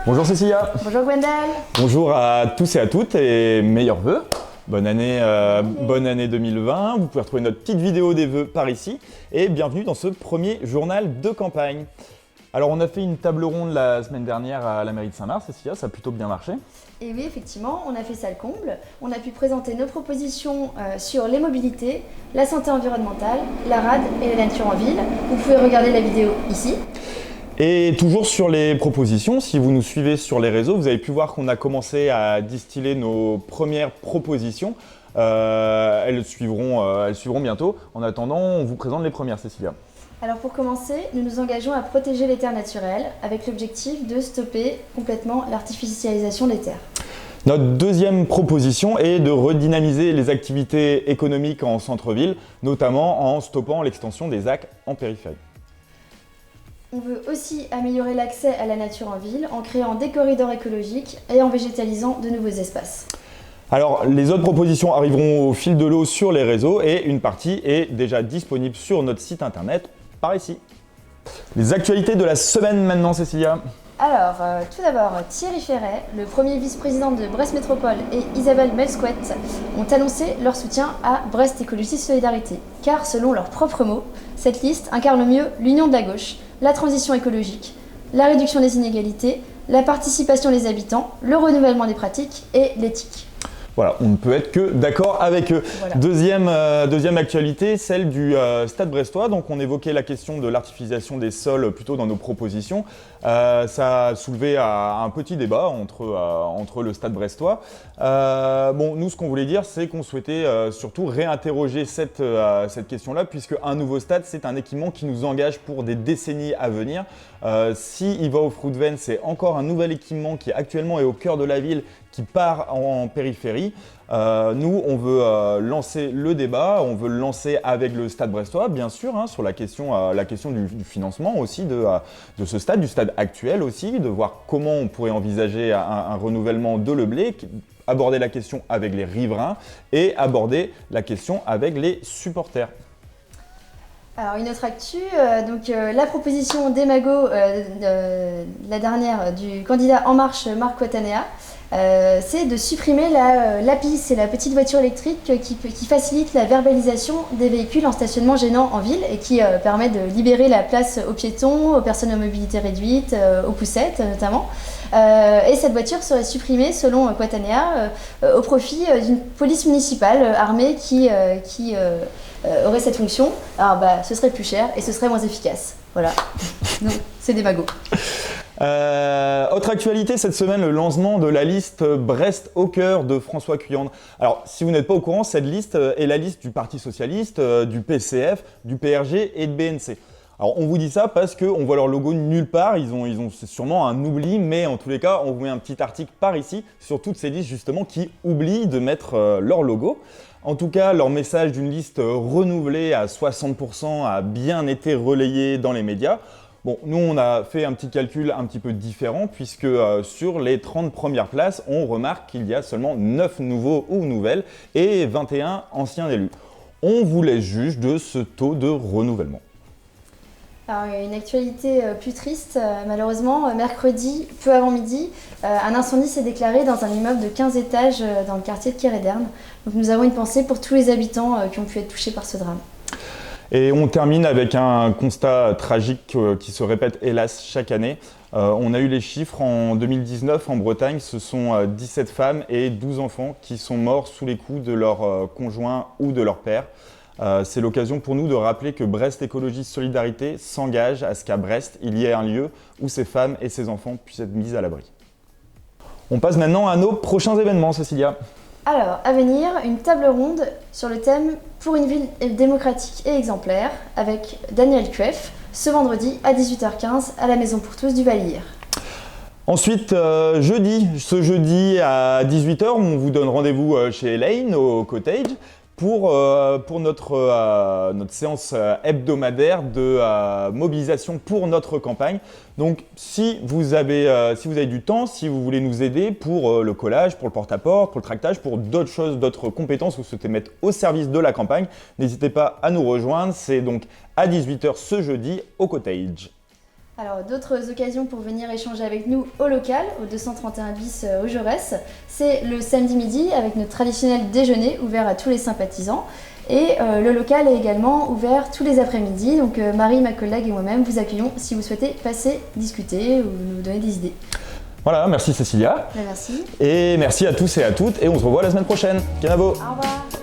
Bonjour Cécilia. Bonjour Gwendal. Bonjour à tous et à toutes et meilleurs vœux. Bonne année 2020. Vous pouvez retrouver notre petite vidéo des vœux par ici. Et bienvenue dans ce premier journal de campagne. Alors on a fait une table ronde la semaine dernière à la mairie de Saint-Mars, Cécilia, ça a plutôt bien marché. Et oui, effectivement, on a fait ça le comble. On a pu présenter nos propositions sur les mobilités, la santé environnementale, la rade et la nature en ville. Vous pouvez regarder la vidéo ici. Et toujours sur les propositions, si vous nous suivez sur les réseaux, vous avez pu voir qu'on a commencé à distiller nos premières propositions. Elles suivront bientôt. En attendant, on vous présente les premières, Cécilia. Alors pour commencer, nous nous engageons à protéger les terres naturelles avec l'objectif de stopper complètement l'artificialisation des terres. Notre deuxième proposition est de redynamiser les activités économiques en centre-ville, notamment en stoppant l'extension des ZAC en périphérie. On veut aussi améliorer l'accès à la nature en ville en créant des corridors écologiques et en végétalisant de nouveaux espaces. Alors, les autres propositions arriveront au fil de l'eau sur les réseaux et une partie est déjà disponible sur notre site internet par ici. Les actualités de la semaine maintenant, Cécilia. Alors, tout d'abord, Thierry Ferret, le premier vice-président de Brest Métropole, et Isabelle Melscouet ont annoncé leur soutien à Brest Écologie Solidarité. Car, selon leurs propres mots, cette liste incarne au mieux l'union de la gauche, la transition écologique, la réduction des inégalités, la participation des habitants, le renouvellement des pratiques et l'éthique. Voilà, on ne peut être que d'accord avec eux. Voilà. Deuxième actualité, celle du Stade brestois. Donc on évoquait la question de l'artificialisation des sols plutôt dans nos propositions. Ça a soulevé un petit débat entre le Stade brestois. Nous, ce qu'on voulait dire, c'est qu'on souhaitait surtout réinterroger cette question-là, puisque un nouveau stade, c'est un équipement qui nous engage pour des décennies à venir. S'il va au Fruitven, c'est encore un nouvel équipement qui actuellement est au cœur de la ville, qui part en périphérie. Nous, on veut lancer le débat, on veut le lancer avec le Stade brestois, bien sûr, sur la question du financement aussi de ce stade, du stade actuel aussi, de voir comment on pourrait envisager un renouvellement de Le Blé, aborder la question avec les riverains et aborder la question avec les supporters. Alors une autre actu, la proposition d'Emago, la dernière du candidat En Marche Marc Cotanea, c'est de supprimer l'API, c'est la petite voiture électrique qui facilite la verbalisation des véhicules en stationnement gênant en ville et qui permet de libérer la place aux piétons, aux personnes à mobilité réduite, aux poussettes notamment. Et cette voiture serait supprimée selon Cotanea au profit d'une police municipale armée qui aurait cette fonction. Alors ce serait plus cher et ce serait moins efficace. Voilà, donc c'est des magots. Autre actualité cette semaine, le lancement de la liste Brest au cœur de François Cuyandre. Alors, si vous n'êtes pas au courant, cette liste est la liste du Parti Socialiste, du PCF, du PRG et de BNC. Alors, on vous dit ça parce qu'on voit leur logo nulle part, c'est sûrement un oubli, mais en tous les cas, on vous met un petit article par ici sur toutes ces listes justement qui oublient de mettre leur logo. En tout cas, leur message d'une liste renouvelée à 60% a bien été relayé dans les médias. Bon, nous, on a fait un petit calcul un petit peu différent puisque sur les 30 premières places, on remarque qu'il y a seulement 9 nouveaux ou nouvelles et 21 anciens élus. On vous laisse juge de ce taux de renouvellement. Alors, une actualité plus triste, malheureusement, mercredi, peu avant midi, un incendie s'est déclaré dans un immeuble de 15 étages dans le quartier de Kéréderne. Donc nous avons une pensée pour tous les habitants qui ont pu être touchés par ce drame. Et on termine avec un constat tragique qui se répète hélas chaque année. On a eu les chiffres en 2019 en Bretagne, ce sont 17 femmes et 12 enfants qui sont morts sous les coups de leur conjoint ou de leur père. C'est l'occasion pour nous de rappeler que Brest Écologie Solidarité s'engage à ce qu'à Brest, il y ait un lieu où ces femmes et ces enfants puissent être mis à l'abri. On passe maintenant à nos prochains événements, Cécilia. Alors, à venir, une table ronde sur le thème « Pour une ville démocratique et exemplaire » avec Daniel Cueff, ce vendredi à 18h15 à la Maison pour tous du Balyre. Ensuite, ce jeudi à 18h, on vous donne rendez-vous chez Elaine au Cottage pour notre séance hebdomadaire de mobilisation pour notre campagne. Donc si vous avez du temps, si vous voulez nous aider pour le collage, pour le porte-à-porte, pour le tractage, pour d'autres choses, d'autres compétences que vous souhaitez mettre au service de la campagne, n'hésitez pas à nous rejoindre. C'est donc à 18h ce jeudi au Cottage. Alors, d'autres occasions pour venir échanger avec nous au local, au 231 bis au Jaurès, c'est le samedi midi avec notre traditionnel déjeuner ouvert à tous les sympathisants. Et le local est également ouvert tous les après-midi. Donc Marie, ma collègue et moi-même vous accueillons si vous souhaitez passer, discuter ou nous donner des idées. Voilà, merci Cécilia. Merci. Et merci à tous et à toutes. Et on se revoit la semaine prochaine. Canavo. Au revoir.